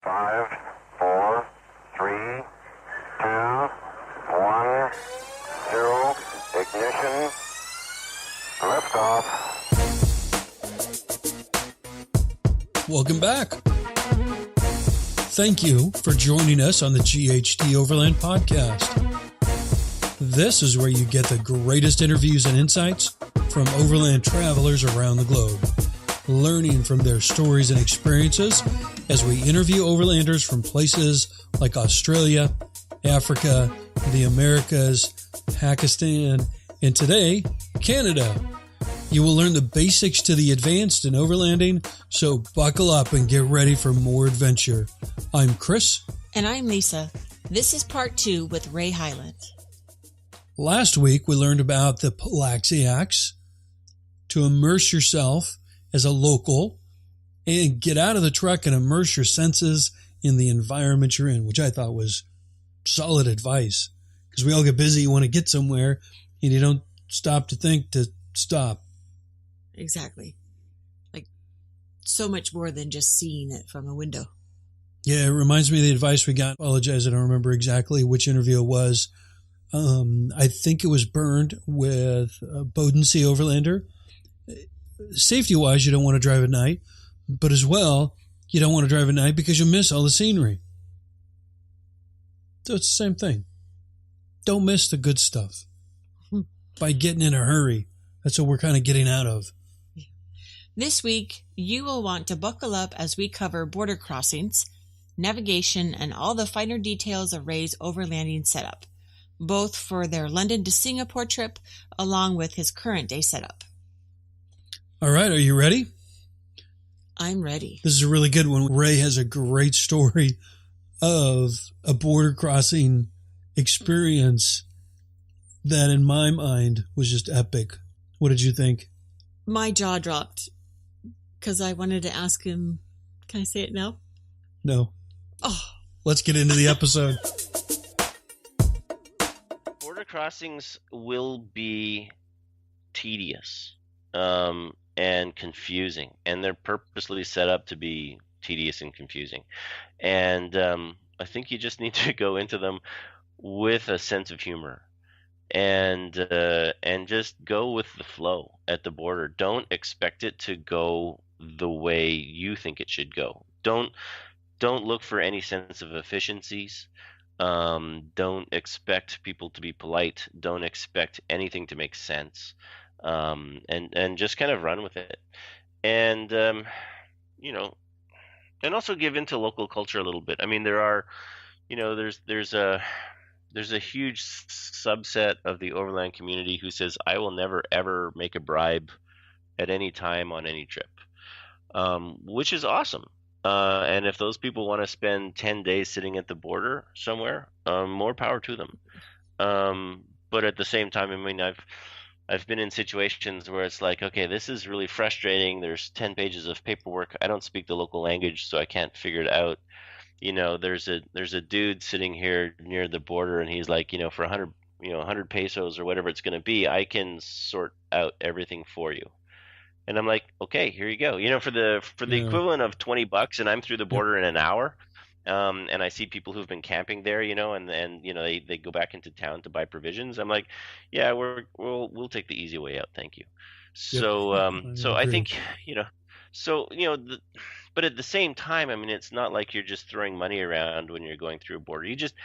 5, 4, 3, 2, 1, 0, ignition, liftoff. Welcome back. Thank you for joining us on the GHD Overland podcast. This is where you get the greatest interviews and insights from overland travelers around the globe, learning from their stories and experiences as we interview overlanders from places like Australia, Africa, the Americas, Pakistan, and today, Canada. You will learn the basics to the advanced in overlanding, so buckle up and get ready for more adventure. I'm Chris. And I'm Lisa. This is part 2 with Ray Hyland. Last week, we learned about the Polaxiacs, to immerse yourself as a local and get out of the truck and immerse your senses in the environment you're in, which I thought was solid advice because we all get busy, you want to get somewhere, and you don't stop to think to stop. Exactly. Like so much more than just seeing it from a window. Yeah, it reminds me of the advice we got. I apologize, I don't remember exactly which interview it was. I think it was Burned with BC Overlander. Safety-wise, you don't want to drive at night, but as well, you don't want to drive at night because you miss all the scenery. So it's the same thing. Don't miss the good stuff by getting in a hurry. That's what we're kind of getting out of. This week, you will want to buckle up as we cover border crossings, navigation, and all the finer details of Ray's overlanding setup, both for their London to Singapore trip along with his current day setup. All right, are you ready? I'm ready. This is a really good one. Ray has a great story of a border crossing experience that in my mind was just epic. What did you think? My jaw dropped because I wanted to ask him, can I say it now? No. Oh. Let's get into the episode. Border crossings will be tedious. And confusing, and they're purposely set up to be tedious and confusing. And I think you just need to go into them with a sense of humor, and just go with the flow at the border. Don't expect it to go the way you think it should go. Don't look for any sense of efficiencies. Don't expect people to be polite. Don't expect anything to make sense. And just kind of run with it, and and also give into local culture a little bit. I mean, there are, there's a huge subset of the overland community who says, I will never ever make a bribe at any time on any trip, which is awesome. And if those people want to spend 10 days sitting at the border somewhere, more power to them. But at the same time, I mean, I've been in situations where it's like, okay, this is really frustrating. There's 10 pages of paperwork. I don't speak the local language, so I can't figure it out. There's a dude sitting here near the border, and he's like, for 100 pesos or whatever it's going to be, I can sort out everything for you. And I'm like, okay, here you go. For the equivalent of $20, and I'm through the border in an hour. And I see people who've been camping there, and they go back into town to buy provisions. I'm like, yeah, we'll take the easy way out, thank you. Yep. So I think, but at the same time, I mean, it's not like you're just throwing money around when you're going through a border. You just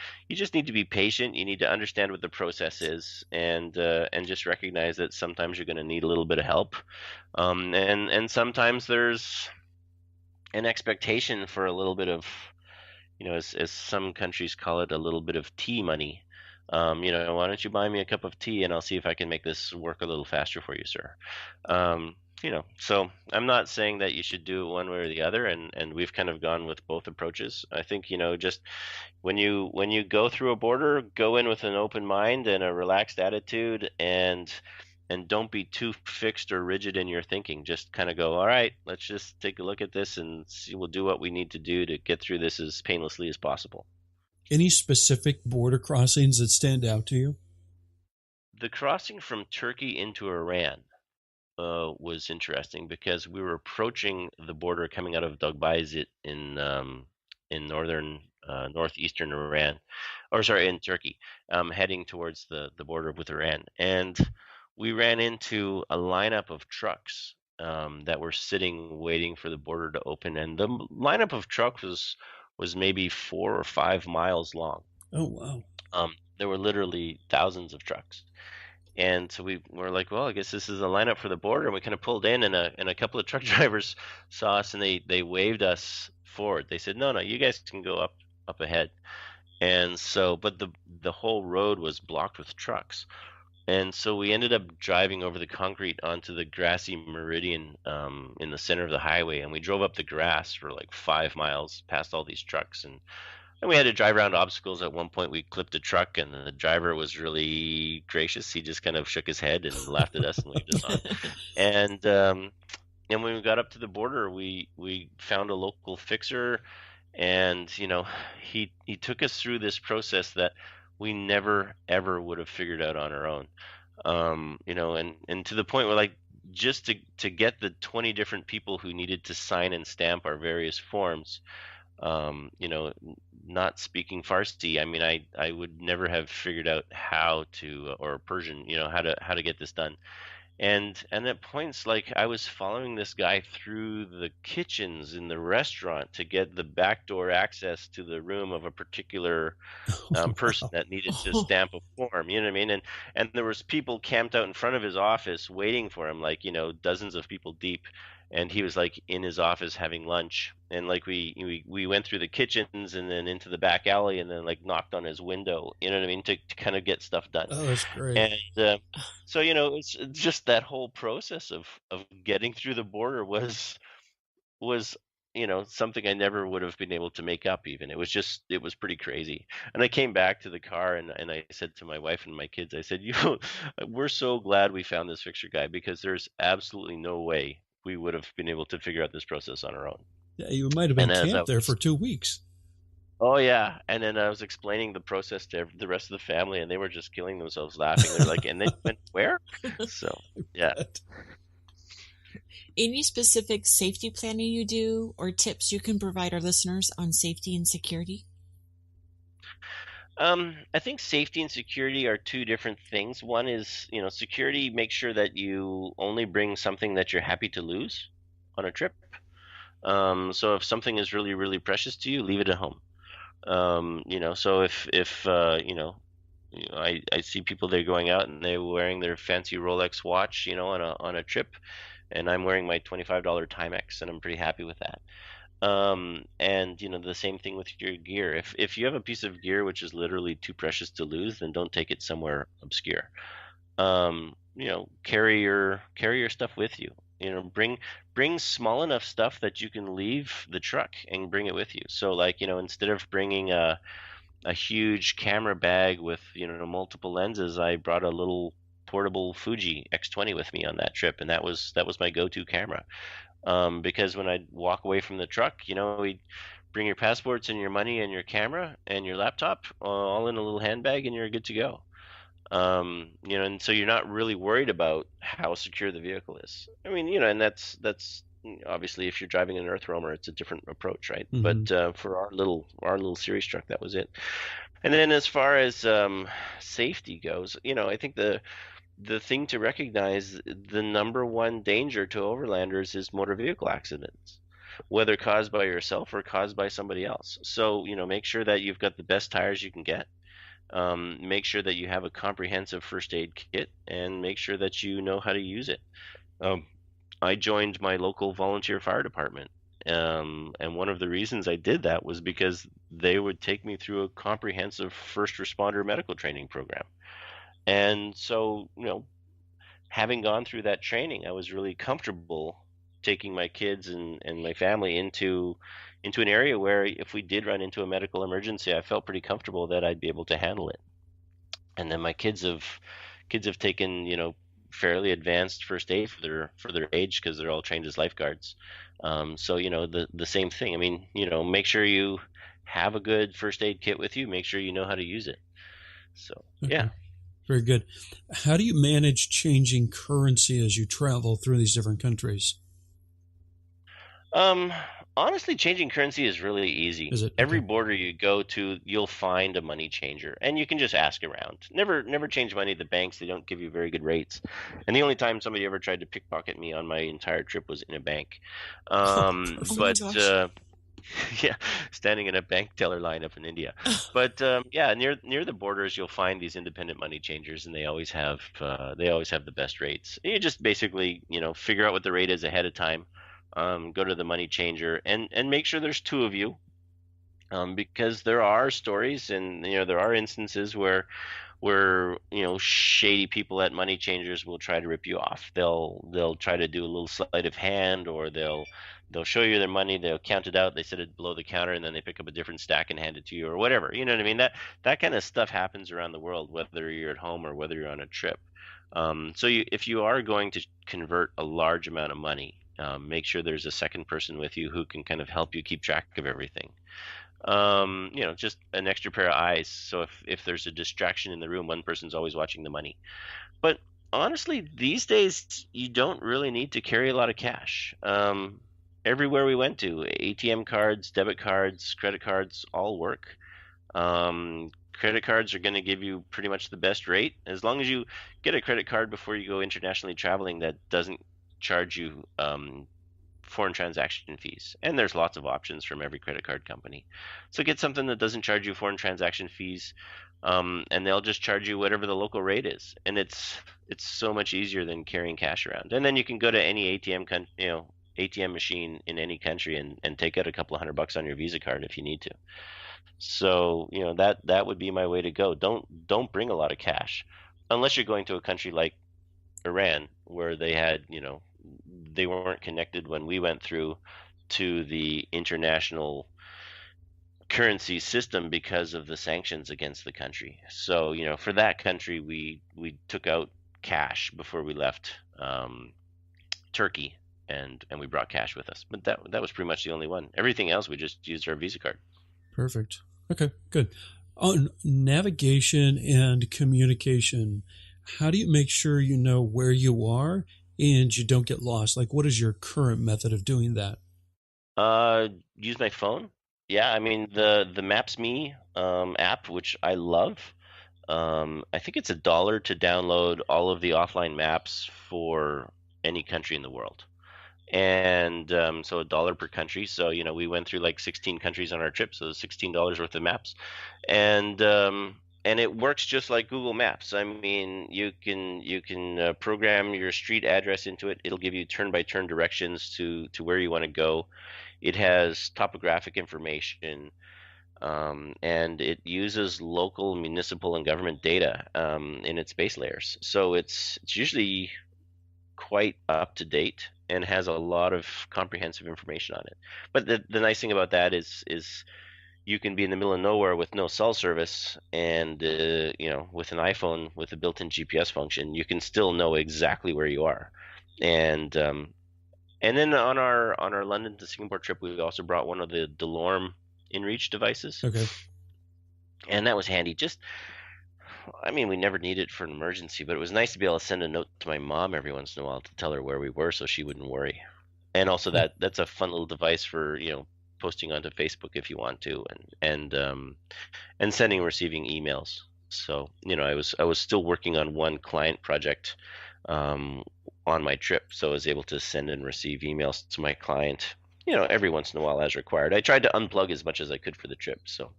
need to be patient. You need to understand what the process is, and just recognize that sometimes you're going to need a little bit of help, and sometimes there's an expectation for a little bit of, as some countries call it, a little bit of tea money. Why don't you buy me a cup of tea and I'll see if I can make this work a little faster for you, sir. So I'm not saying that you should do it one way or the other, and we've kind of gone with both approaches. I think, just when you go through a border, go in with an open mind and a relaxed attitude, and don't be too fixed or rigid in your thinking. Just kind of go, all right, let's just take a look at this and see, we'll do what we need to do to get through this as painlessly as possible. Any specific border crossings that stand out to you? The crossing from Turkey into Iran was interesting because we were approaching the border coming out of Dogbayzit in northeastern Iran, in Turkey, heading towards the border with Iran, and we ran into a lineup of trucks that were sitting waiting for the border to open, and the lineup of trucks was maybe 4 or 5 miles long. Oh, wow. There were literally thousands of trucks. And so we were like, well, I guess this is a lineup for the border. And we kind of pulled in, and a couple of truck drivers saw us, and they waved us forward. They said, no, you guys can go up ahead. And so, but the whole road was blocked with trucks. And so we ended up driving over the concrete onto the grassy meridian in the center of the highway, and we drove up the grass for like 5 miles past all these trucks, and we had to drive around obstacles. At one point, we clipped a truck, and the driver was really gracious. He just kind of shook his head and laughed at us and waved us on. And when we got up to the border, we found a local fixer, and he took us through this process that we never ever would have figured out on our own. And to the point where, like, just to get the 20 different people who needed to sign and stamp our various forms, not speaking Farsi, I mean, I would never have figured out how to, or Persian, how to get this done. And at points, like, I was following this guy through the kitchens in the restaurant to get the backdoor access to the room of a particular person that needed to stamp a form. You know what I mean? And there was people camped out in front of his office waiting for him, like, dozens of people deep. And he was like in his office having lunch, and like we went through the kitchens and then into the back alley, and then like knocked on his window, you know what I mean, to kind of get stuff done. Oh, that's great. And so it's just that whole process of getting through the border was something I never would have been able to make up. Even it was pretty crazy. And I came back to the car, and I said to my wife and my kids, I said, we're so glad we found this fixer guy, because there's absolutely no way we would have been able to figure out this process on our own. Yeah, you might have been camped there for 2 weeks. Oh, yeah. And then I was explaining the process to the rest of the family, and they were just killing themselves laughing. They're like, and then went where? So, yeah. Any specific safety planning you do, or tips you can provide our listeners on safety and security? I think safety and security are two different things. One is, security, make sure that you only bring something that you're happy to lose on a trip. So if something is really, really precious to you, leave it at home. So if I see people, they're going out and they're wearing their fancy Rolex watch, on a trip, and I'm wearing my $25 Timex, and I'm pretty happy with that. And the same thing with your gear. If you have a piece of gear which is literally too precious to lose, then don't take it somewhere obscure. Carry your stuff with you. Bring small enough stuff that you can leave the truck and bring it with you. So, like, instead of bringing a huge camera bag with multiple lenses, I brought a little portable Fuji X20 with me on that trip, and that was my go-to camera. Because when I walk away from the truck, we bring your passports and your money and your camera and your laptop all in a little handbag, and you're good to go. And so you're not really worried about how secure the vehicle is. I mean, and that's obviously, if you're driving an Earth Roamer, it's a different approach, right? Mm-hmm. But for our little series truck, that was it. And then as far as safety goes, I think the thing to recognize, the number one danger to overlanders is motor vehicle accidents, whether caused by yourself or caused by somebody else. So, make sure that you've got the best tires you can get. Make sure that you have a comprehensive first aid kit, and make sure that you know how to use it. I joined my local volunteer fire department. And one of the reasons I did that was because they would take me through a comprehensive first responder medical training program. And so, having gone through that training, I was really comfortable taking my kids and my family into an area where, if we did run into a medical emergency, I felt pretty comfortable that I'd be able to handle it. And then my kids have taken, fairly advanced first aid for their age, because they're all trained as lifeguards. So, the same thing. I mean, make sure you have a good first aid kit with you. Make sure you know how to use it. So, okay. Yeah. Very good. How do you manage changing currency as you travel through these different countries? Honestly, changing currency is really easy. Is it? Every Okay. border you go to, you'll find a money changer, and you can just ask around. Never change money at the banks. They don't give you very good rates. And the only time somebody ever tried to pickpocket me on my entire trip was in a bank. Oh, Oh my perfect. But gosh. yeah, standing in a bank teller line up in India. But yeah, near the borders, you'll find these independent money changers, and they always have the best rates. You just basically figure out what the rate is ahead of time. Go to the money changer and make sure there's two of you, because there are stories and there are instances where shady people at money changers will try to rip you off. They'll try to do a little sleight of hand, or they'll show you their money, they'll count it out, they set it below the counter, and then they pick up a different stack and hand it to you, or whatever. You know what I mean? That kind of stuff happens around the world, whether you're at home or whether you're on a trip. So if you are going to convert a large amount of money, make sure there's a second person with you who can kind of help you keep track of everything. Just an extra pair of eyes. So if there's a distraction in the room, one person's always watching the money. But honestly, these days you don't really need to carry a lot of cash. Everywhere we went to, ATM cards, debit cards, credit cards all work. Credit cards are going to give you pretty much the best rate. As long as you get a credit card before you go internationally traveling that doesn't charge you foreign transaction fees. And there's lots of options from every credit card company. So get something that doesn't charge you foreign transaction fees, and they'll just charge you whatever the local rate is. And it's so much easier than carrying cash around. And then you can go to any ATM machine in any country and take out a couple of $100 on your Visa card if you need to. So that would be my way to go. Don't bring a lot of cash unless you're going to a country like Iran, where they weren't connected when we went through to the international currency system because of the sanctions against the country. So for that country, we took out cash before we left Turkey, and we brought cash with us. But that was pretty much the only one. Everything else we just used our Visa card. Perfect. Okay, good. On navigation and communication, how do you make sure you know where you are and you don't get lost? Like, what is your current method of doing that? Use my phone. Yeah, I mean the Maps.me app, which I love. I think it's $1 to download all of the offline maps for any country in the world. And so $1 per country. So we went through like 16 countries on our trip, so $16 worth of maps, and it works just like Google Maps. I mean, you can program your street address into it. It'll give you turn-by-turn directions to where you want to go. It has topographic information, and it uses local, municipal, and government data in its base layers. So it's usually quite up to date and has a lot of comprehensive information on it. But the nice thing about that is you can be in the middle of nowhere with no cell service, and with an iPhone with a built-in GPS function, you can still know exactly where you are. And then on our London to Singapore trip, we also brought one of the DeLorme InReach devices. Okay. And that was handy. We never needed it for an emergency, but it was nice to be able to send a note to my mom every once in a while to tell her where we were so she wouldn't worry. And also that's a fun little device for, posting onto Facebook if you want to, and sending and receiving emails. So, I was still working on one client project on my trip, so I was able to send and receive emails to my client, every once in a while as required. I tried to unplug as much as I could for the trip. So,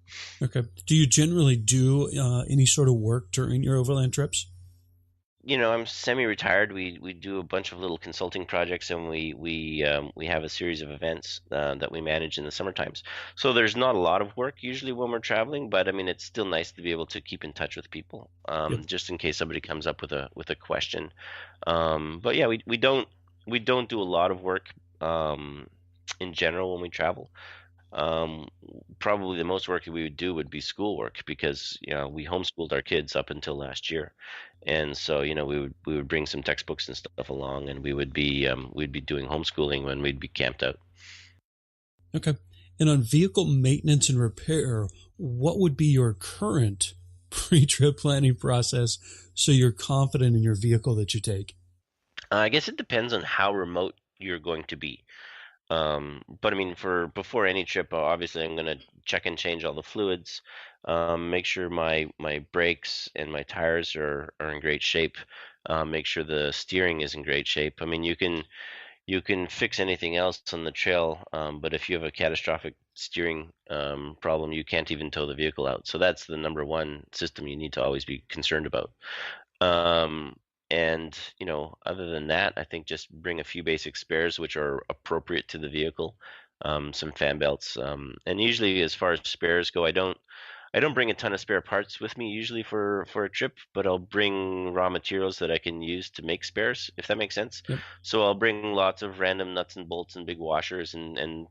okay. Do you generally do any sort of work during your overland trips? I'm semi-retired. We do a bunch of little consulting projects, and we have a series of events that we manage in the summer times. So there's not a lot of work usually when we're traveling, but it's still nice to be able to keep in touch with people, Yep. just in case somebody comes up with a question. But yeah, we don't do a lot of work in general when we travel. Probably the most work that we would do would be schoolwork, because we homeschooled our kids up until last year, and so we would bring some textbooks and stuff along, and we'd be doing homeschooling when we'd be camped out. Okay. And on vehicle maintenance and repair, what would be your current pre-trip planning process so you're confident in your vehicle that you take? I guess it depends on how remote you're going to be. But I mean, for before any trip, obviously I'm going to check and change all the fluids, make sure my brakes and my tires are in great shape, make sure the steering is in great shape. I mean, you can fix anything else on the trail, but if you have a catastrophic steering problem, you can't even tow the vehicle out. So that's the number one system you need to always be concerned about. Um, and other than that, I think just bring a few basic spares which are appropriate to the vehicle, some fan belts, and usually as far as spares go, I don't bring a ton of spare parts with me usually for a trip, but I'll bring raw materials that I can use to make spares, if that makes sense. Yep. So I'll bring lots of random nuts and bolts and big washers and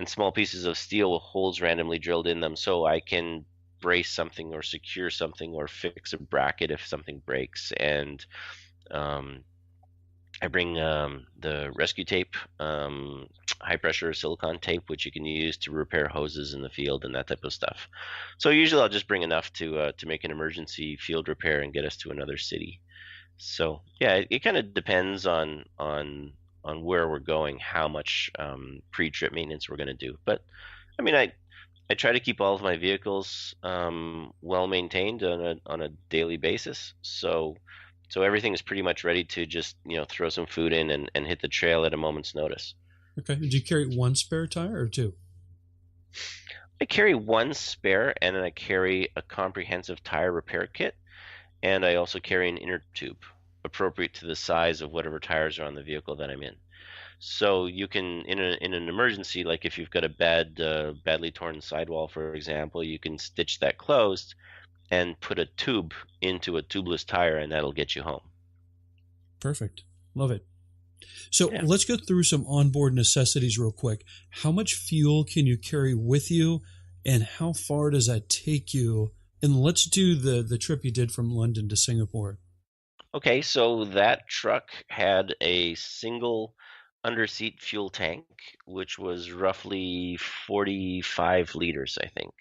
small pieces of steel with holes randomly drilled in them, so I can brace something or secure something or fix a bracket if something breaks. And um, I bring the rescue tape, high pressure silicone tape, which you can use to repair hoses in the field and that type of stuff. So usually I'll just bring enough to make an emergency field repair and get us to another city. So yeah, it kind of depends on where we're going, how much pre-trip maintenance we're going to do. But I mean, I try to keep all of my vehicles well maintained on a daily basis. So everything is pretty much ready to just throw some food in and hit the trail at a moment's notice. Okay. Did you carry one spare tire or two? I carry one spare, and then I carry a comprehensive tire repair kit, and I also carry an inner tube appropriate to the size of whatever tires are on the vehicle that I'm in. So you can, in an emergency, like if you've got a badly torn sidewall, for example, you can stitch that closed and put a tube into a tubeless tire, and that'll get you home. Perfect. Love it. So Yeah. let's go through some onboard necessities real quick. How much fuel can you carry with you, and how far does that take you? And let's do the trip you did from London to Singapore. Okay, so that truck had a single underseat fuel tank, which was roughly 45 liters, I think.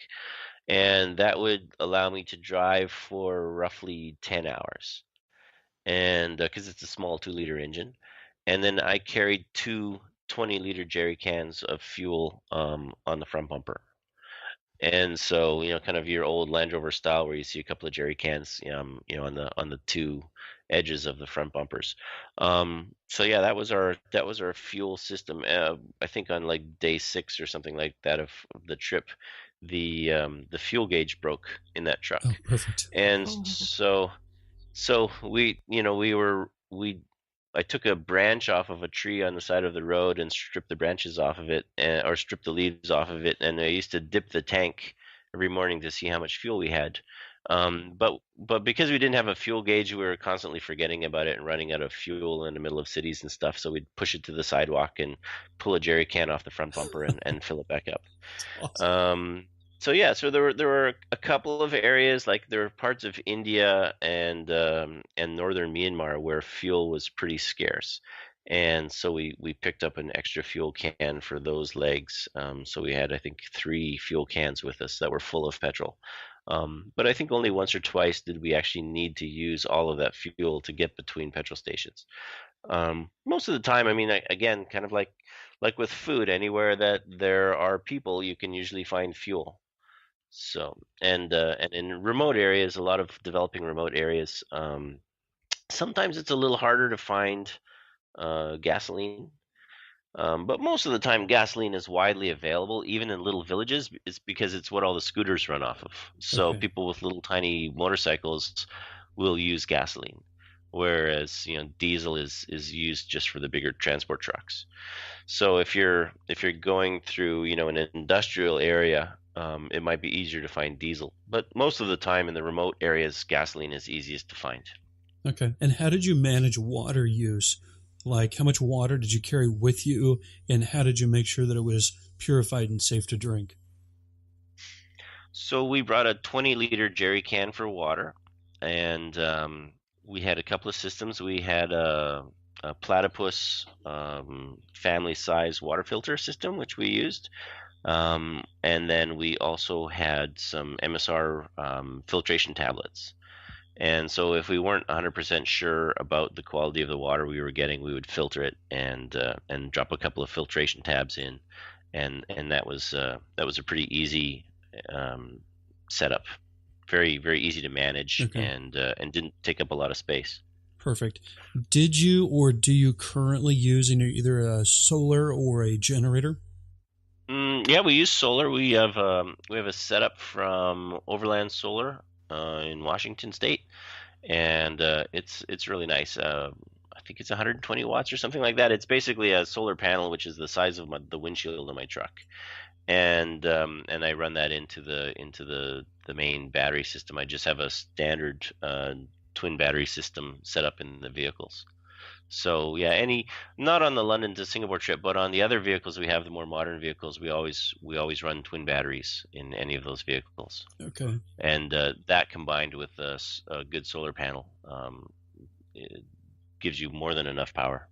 And that would allow me to drive for roughly 10 hours. And because it's a small 2-liter engine. And then I carried two 20-liter jerry cans of fuel on the front bumper. And so, kind of your old Land Rover style, where you see a couple of jerry cans, on the two edges of the front bumpers. So yeah, that was our fuel system. I think on like day 6 or something like that of the trip, the fuel gauge broke in that truck, Oh, perfect. and so I took a branch off of a tree on the side of the road and stripped the branches off of it, or stripped the leaves off of it, and I used to dip the tank every morning to see how much fuel we had. But because we didn't have a fuel gauge, we were constantly forgetting about it and running out of fuel in the middle of cities and stuff. So we'd push it to the sidewalk and pull a jerry can off the front bumper and fill it back up. Awesome. So yeah, so there were a couple of areas, like there were parts of India and northern Myanmar where fuel was pretty scarce, and so we picked up an extra fuel can for those legs. So we had, I think, 3 fuel cans with us that were full of petrol. But I think only once or twice did we actually need to use all of that fuel to get between petrol stations. Most of the time, I mean, again, kind of like with food, anywhere that there are people, you can usually find fuel. So, and in remote areas, a lot of developing remote areas, sometimes it's a little harder to find gasoline. But most of the time, gasoline is widely available, even in little villages, is because it's what all the scooters run off of. So Okay. people with little tiny motorcycles will use gasoline, whereas diesel is used just for the bigger transport trucks. So if you're going through an industrial area, it might be easier to find diesel. But most of the time in the remote areas, gasoline is easiest to find. Okay. And how did you manage water use? Like, how much water did you carry with you, and how did you make sure that it was purified and safe to drink? So we brought a 20-liter jerry can for water, and we had a couple of systems. We had a platypus family-size water filter system, which we used. And then we also had some MSR filtration tablets. And so if we weren't 100% sure about the quality of the water we were getting, we would filter it and drop a couple of filtration tabs in, and that was a pretty easy setup, very very easy to manage, Okay. and didn't take up a lot of space. Perfect. Did you or do you currently use either a solar or a generator? Yeah, we use solar. We have a setup from Overland Solar in Washington State, and it's really nice. I think it's 120 watts or something like that. It's basically a solar panel which is the size of the windshield of my truck, and I run that into the main battery system. I just have a standard twin battery system set up in the vehicles. So yeah, not on the London to Singapore trip, but on the other vehicles we have, the more modern vehicles, we always run twin batteries in any of those vehicles, Okay. and that combined with a good solar panel, it gives you more than enough power.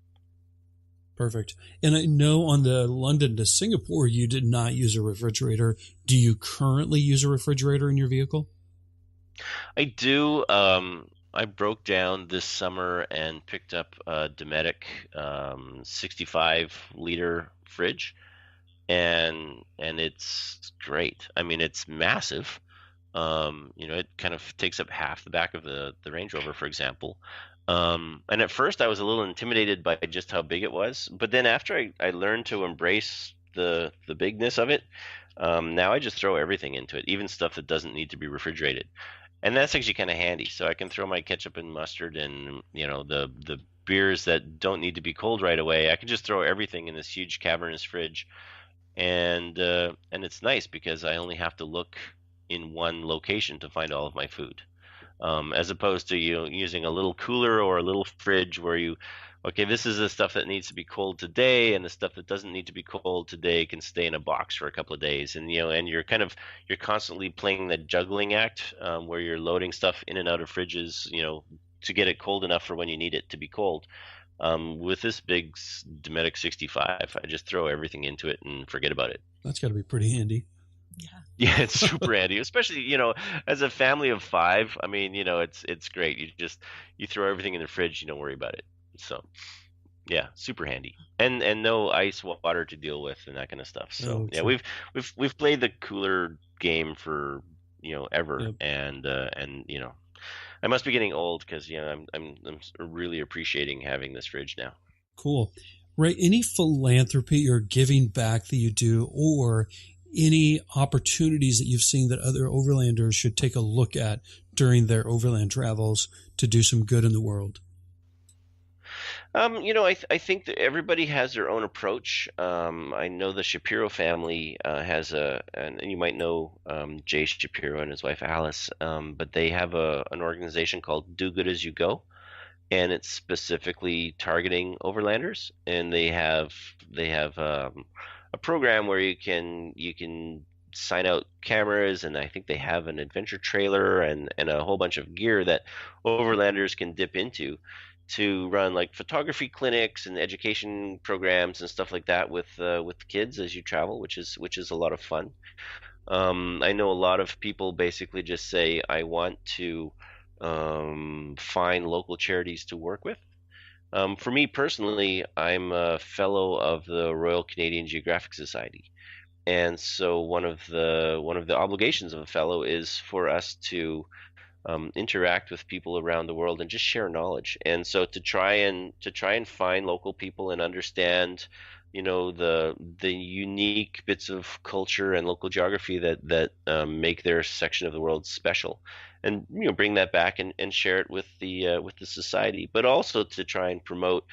Perfect. And I know on the London to Singapore, you did not use a refrigerator. Do you currently use a refrigerator in your vehicle? I do. I broke down this summer and picked up a Dometic 65-liter fridge, and it's great. I mean, it's massive. It kind of takes up half the back of the Range Rover, for example. And at first, I was a little intimidated by just how big it was, but then after I learned to embrace the bigness of it, now I just throw everything into it, even stuff that doesn't need to be refrigerated, and that's actually kind of handy. So I can throw my ketchup and mustard, and the beers that don't need to be cold right away. I can just throw everything in this huge cavernous fridge, and it's nice because I only have to look in one location to find all of my food, as opposed to using a little cooler or a little fridge where okay, this is the stuff that needs to be cold today, and the stuff that doesn't need to be cold today can stay in a box for a couple of days, and you're constantly playing the juggling act, where you're loading stuff in and out of fridges, to get it cold enough for when you need it to be cold. With this big Dometic 65, I just throw everything into it and forget about it. That's got to be pretty handy. Yeah. Yeah, it's super handy, especially, as a family of five. I mean, it's great. You throw everything in the fridge, you don't worry about it. So, yeah, super handy. And no ice water to deal with and that kind of stuff. So, yeah, true. we've played the cooler game for, ever. Yep. And I must be getting old because, I'm really appreciating having this fridge now. Cool. Ray, any philanthropy or giving back that you do, or any opportunities that you've seen that other overlanders should take a look at during their overland travels to do some good in the world? I think that everybody has their own approach. I know the Shapiro family has and you might know Jay Shapiro and his wife Alice, but they have an organization called Do Good As You Go, and it's specifically targeting overlanders. And they have a program where you can sign out cameras, and I think they have an adventure trailer and a whole bunch of gear that overlanders can dip into to run like photography clinics and education programs and stuff like that with kids as you travel, which is a lot of fun. I know a lot of people basically just say, I want to find local charities to work with. For me personally, I'm a fellow of the Royal Canadian Geographic Society, and so one of the obligations of a fellow is for us to interact with people around the world and just share knowledge. And so to try and find local people and understand, the unique bits of culture and local geography that make their section of the world special, and bring that back and share it with the society, but also to try and promote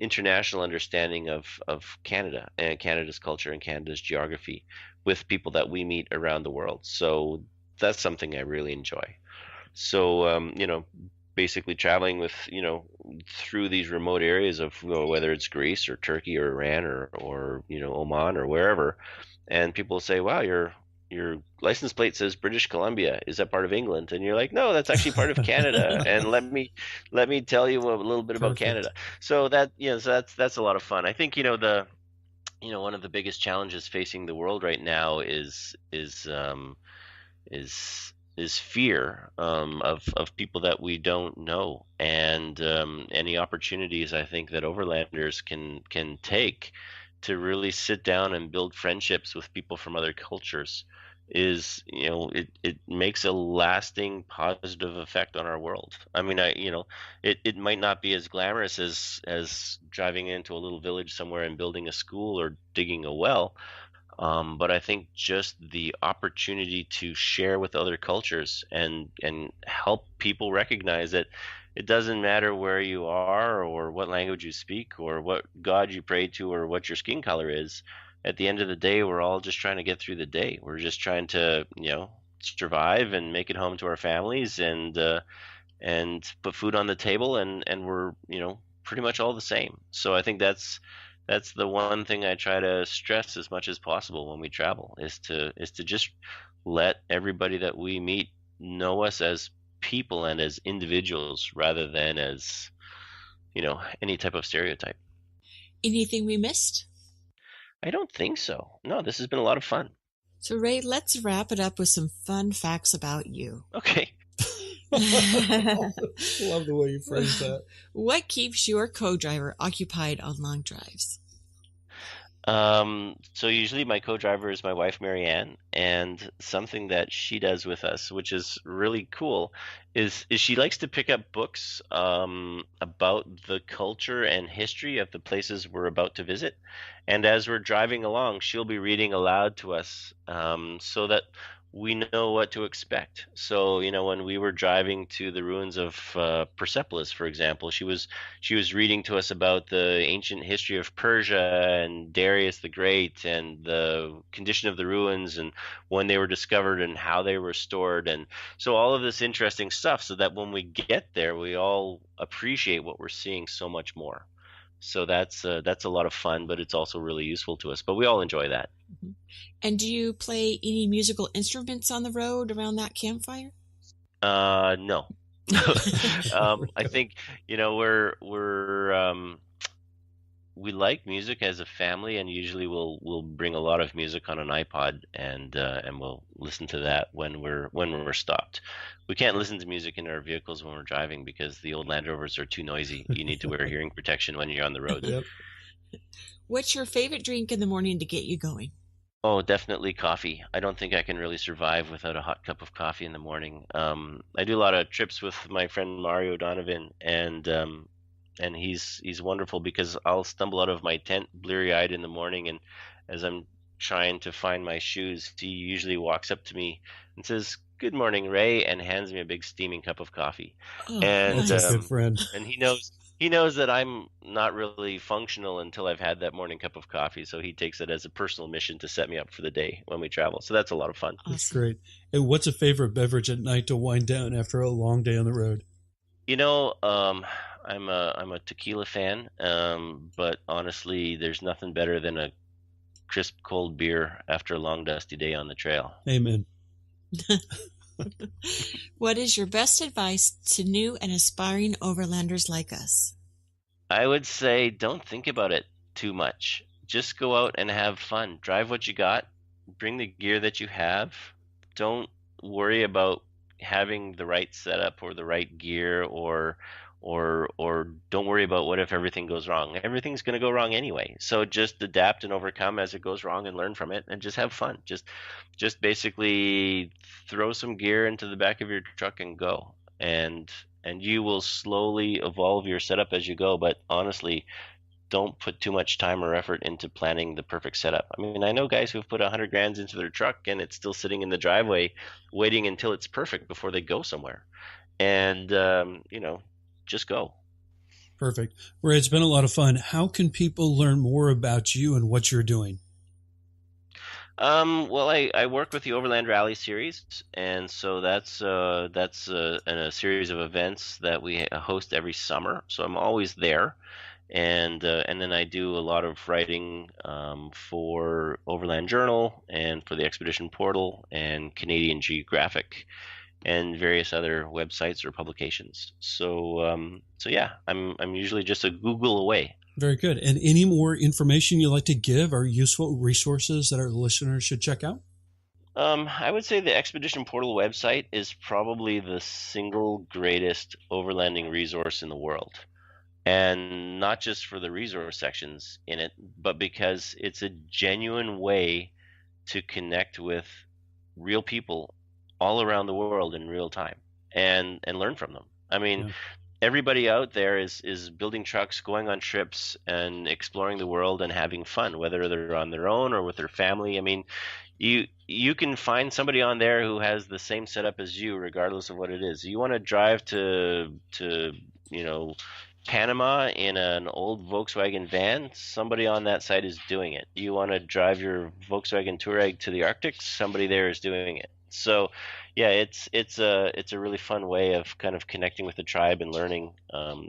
international understanding of Canada and Canada's culture and Canada's geography with people that we meet around the world. So that's something I really enjoy. So, basically traveling through these remote areas of, whether it's Greece or Turkey or Iran or Oman or wherever, and people say, "Wow, your license plate says British Columbia. Is that part of England?" And you're like, "No, that's actually part of Canada." And let me tell you a little bit about Perfect. Canada. So that's a lot of fun. I think one of the biggest challenges facing the world right now is fear of people that we don't know, and any opportunities I think that overlanders can take to really sit down and build friendships with people from other cultures is, it makes a lasting positive effect on our world. I mean, it might not be as glamorous as driving into a little village somewhere and building a school or digging a well. But I think just the opportunity to share with other cultures and help people recognize that it doesn't matter where you are or what language you speak or what God you pray to or what your skin color is. At the end of the day, we're all just trying to get through the day. We're just trying to, survive and make it home to our families and put food on the table, and we're, pretty much all the same. So I think that's the one thing I try to stress as much as possible when we travel is to just let everybody that we meet know us as people and as individuals rather than as, any type of stereotype. Anything we missed? I don't think so. No, this has been a lot of fun. So, Ray, let's wrap it up with some fun facts about you. Okay. Love the way you phrase that. What keeps your co-driver occupied on long drives? So usually my co-driver is my wife, Marianne, and something that she does with us, which is really cool, is she likes to pick up books about the culture and history of the places we're about to visit. And as we're driving along, she'll be reading aloud to us so that we know what to expect. So, when we were driving to the ruins of Persepolis, for example, she was reading to us about the ancient history of Persia and Darius the Great and the condition of the ruins and when they were discovered and how they were restored. And so all of this interesting stuff so that when we get there, we all appreciate what we're seeing so much more. So that's a lot of fun, but it's also really useful to us. But we all enjoy that. Mm-hmm. And do you play any musical instruments on the road around that campfire? No. I think we like music as a family, and usually we'll bring a lot of music on an iPod, and we'll listen to that when we're stopped. We can't listen to music in our vehicles when we're driving because the old Land Rovers are too noisy. You need to wear hearing protection when you're on the road. Yep. What's your favorite drink in the morning to get you going? Oh, definitely coffee. I don't think I can really survive without a hot cup of coffee in the morning. I do a lot of trips with my friend Mario Donovan, and he's wonderful because I'll stumble out of my tent bleary-eyed in the morning, and as I'm trying to find my shoes, he usually walks up to me and says, "Good morning, Ray," and hands me a big steaming cup of coffee. Oh, and That's a good friend. And he knows that I'm not really functional until I've had that morning cup of coffee, so he takes it as a personal mission to set me up for the day when we travel. So that's a lot of fun. That's great. And what's a favorite beverage at night to wind down after a long day on the road? I'm a tequila fan, but honestly, there's nothing better than a crisp cold beer after a long dusty day on the trail. Amen. What is your best advice to new and aspiring overlanders like us? I would say don't think about it too much. Just go out and have fun. Drive what you got. Bring the gear that you have. Don't worry about having the right setup or the right gear or don't worry about what if everything goes wrong. Everything's going to go wrong anyway. So just adapt and overcome as it goes wrong and learn from it and just have fun. Just basically throw some gear into the back of your truck and go. And you will slowly evolve your setup as you go, but honestly, don't put too much time or effort into planning the perfect setup. I mean, I know guys who've put $100,000 into their truck and it's still sitting in the driveway waiting until it's perfect before they go somewhere. And just go. Perfect. Ray, it's been a lot of fun. How can people learn more about you and what you're doing? Well, I work with the Overland Rally series, and so that's a series of events that we host every summer. So I'm always there, and then I do a lot of writing for Overland Journal and for the Expedition Portal and Canadian Geographic and various other websites or publications. So yeah, I'm usually just a Google away. Very good. And any more information you'd like to give or useful resources that our listeners should check out? I would say the Expedition Portal website is probably the single greatest overlanding resource in the world. And not just for the resource sections in it, but because it's a genuine way to connect with real people all around the world in real time and learn from them. I mean, everybody out there is building trucks, going on trips, and exploring the world and having fun, whether they're on their own or with their family. I mean, you can find somebody on there who has the same setup as you, regardless of what it is. You want to drive to Panama in an old Volkswagen van, somebody on that site is doing it. You want to drive your Volkswagen Touareg to the Arctic, somebody there is doing it. So yeah, it's a really fun way of kind of connecting with the tribe and learning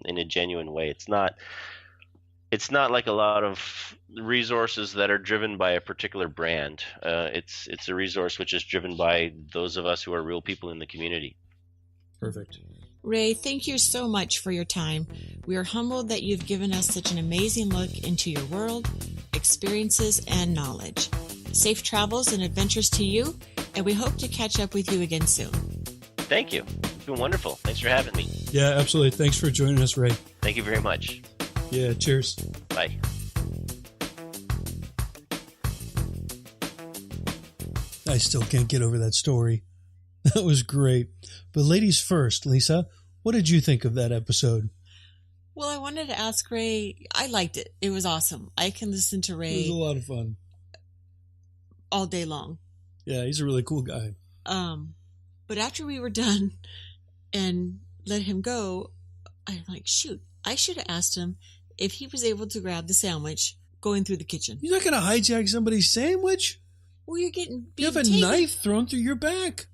in a genuine way. It's not like a lot of resources that are driven by a particular brand. It's a resource which is driven by those of us who are real people in the community. Perfect. Ray, thank you so much for your time. We are humbled that you've given us such an amazing look into your world, experiences, and knowledge. Safe travels and adventures to you, and we hope to catch up with you again soon. Thank you. It's been wonderful. Thanks for having me. Yeah, absolutely. Thanks for joining us, Ray. Thank you very much. Yeah, cheers. Bye. I still can't get over that story. That was great. But ladies first, Lisa, what did you think of that episode? Well, I wanted to ask Ray. I liked it. It was awesome. I can listen to Ray. It was a lot of fun. All day long. Yeah, he's a really cool guy. But after we were done and let him go, I'm like, shoot, I should have asked him if he was able to grab the sandwich going through the kitchen. You're not going to hijack somebody's sandwich? Well, you're getting You have a taken. knife thrown through your back.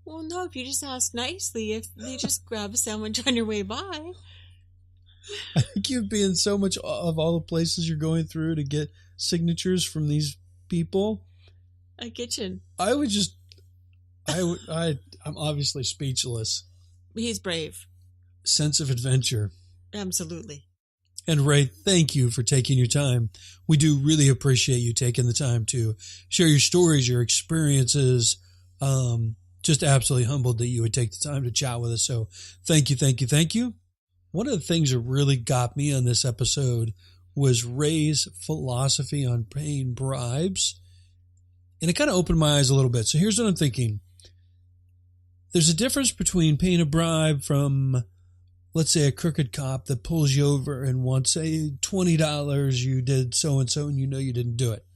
Well, no, if you just ask nicely, if they just grab a sandwich on your way by. I think you'd be in so much of all the places you're going through to get signatures from these people. A kitchen. I'm obviously speechless. He's brave. Sense of adventure. Absolutely. And Ray, thank you for taking your time. We do really appreciate you taking the time to share your stories, your experiences. Just absolutely humbled that you would take the time to chat with us. So thank you, thank you, thank you. One of the things that really got me on this episode was Ray's philosophy on paying bribes. And it kind of opened my eyes a little bit. So here's what I'm thinking. There's a difference between paying a bribe from, let's say, a crooked cop that pulls you over and wants, say, $20, you did so-and-so and you know you didn't do it.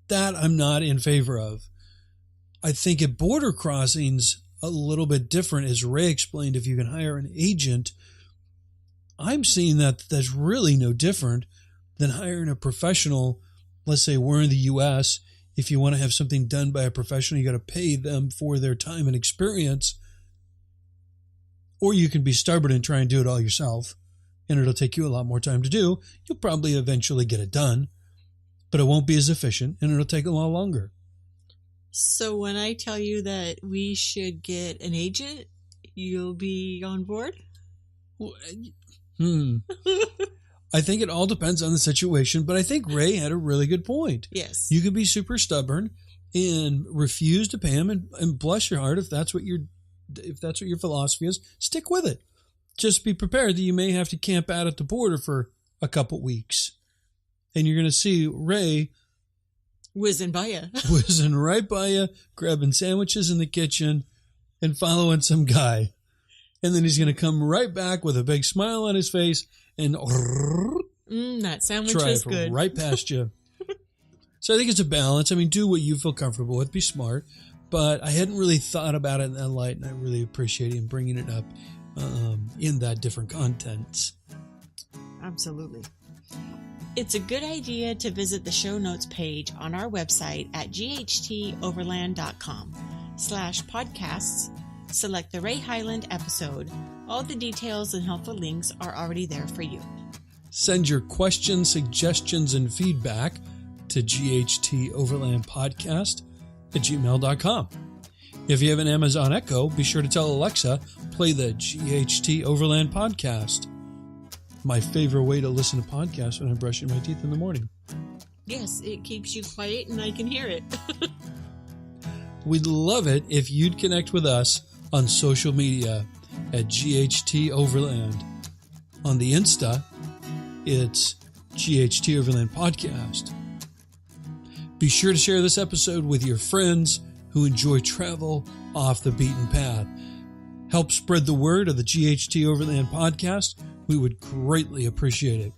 That I'm not in favor of. I think at border crossings, a little bit different. As Ray explained, if you can hire an agent, I'm seeing that that's really no different than hiring a professional. Let's say we're in the U.S. If you want to have something done by a professional, you got to pay them for their time and experience. Or you can be stubborn and try and do it all yourself, and it'll take you a lot more time to do. You'll probably eventually get it done, but it won't be as efficient, and it'll take a lot longer. So when I tell you that we should get an agent, you'll be on board? I think it all depends on the situation, but I think Ray had a really good point. Yes. You could be super stubborn and refuse to pay him and bless your heart if that's what your philosophy is. Stick with it. Just be prepared that you may have to camp out at the border for a couple weeks. And you're going to see Ray whizzing by you. Whizzing right by you, grabbing sandwiches in the kitchen and following some guy. And then he's going to come right back with a big smile on his face and that sandwich was good. Right past you. So I think it's a balance. I mean, do what you feel comfortable with. Be smart. But I hadn't really thought about it in that light, and I really appreciate him bringing it up in that different contents. Absolutely. It's a good idea to visit the show notes page on our website at ghteoverland.com/podcasts. Select the Ray Hyland episode. All the details and helpful links are already there for you. Send your questions, suggestions, and feedback to ghteoverlandpodcast@gmail.com. If you have an Amazon Echo, be sure to tell Alexa, play the GHT Overland podcast. My favorite way to listen to podcasts when I'm brushing my teeth in the morning. Yes, it keeps you quiet and I can hear it. We'd love it if you'd connect with us on social media at GHT Overland. On the Insta, it's GHT Overland Podcast. Be sure to share this episode with your friends who enjoy travel off the beaten path. Help spread the word of the GHT Overland Podcast. We would greatly appreciate it.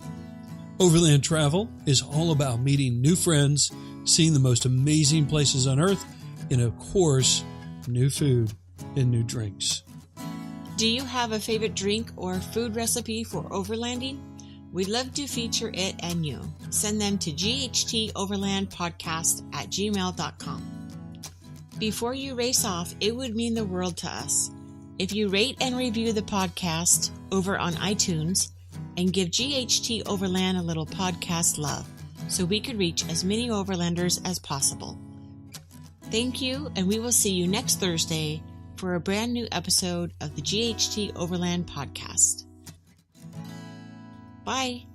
Overland travel is all about meeting new friends, seeing the most amazing places on earth, and of course, new food and new drinks. Do you have a favorite drink or food recipe for overlanding? We'd love to feature it and you. Send them to ghtOverlandpodcast@gmail.com. Before you race off, it would mean the world to us if you rate and review the podcast over on iTunes and give GHT Overland a little podcast love so we could reach as many Overlanders as possible. Thank you, and we will see you next Thursday for a brand new episode of the GHT Overland Podcast. Bye.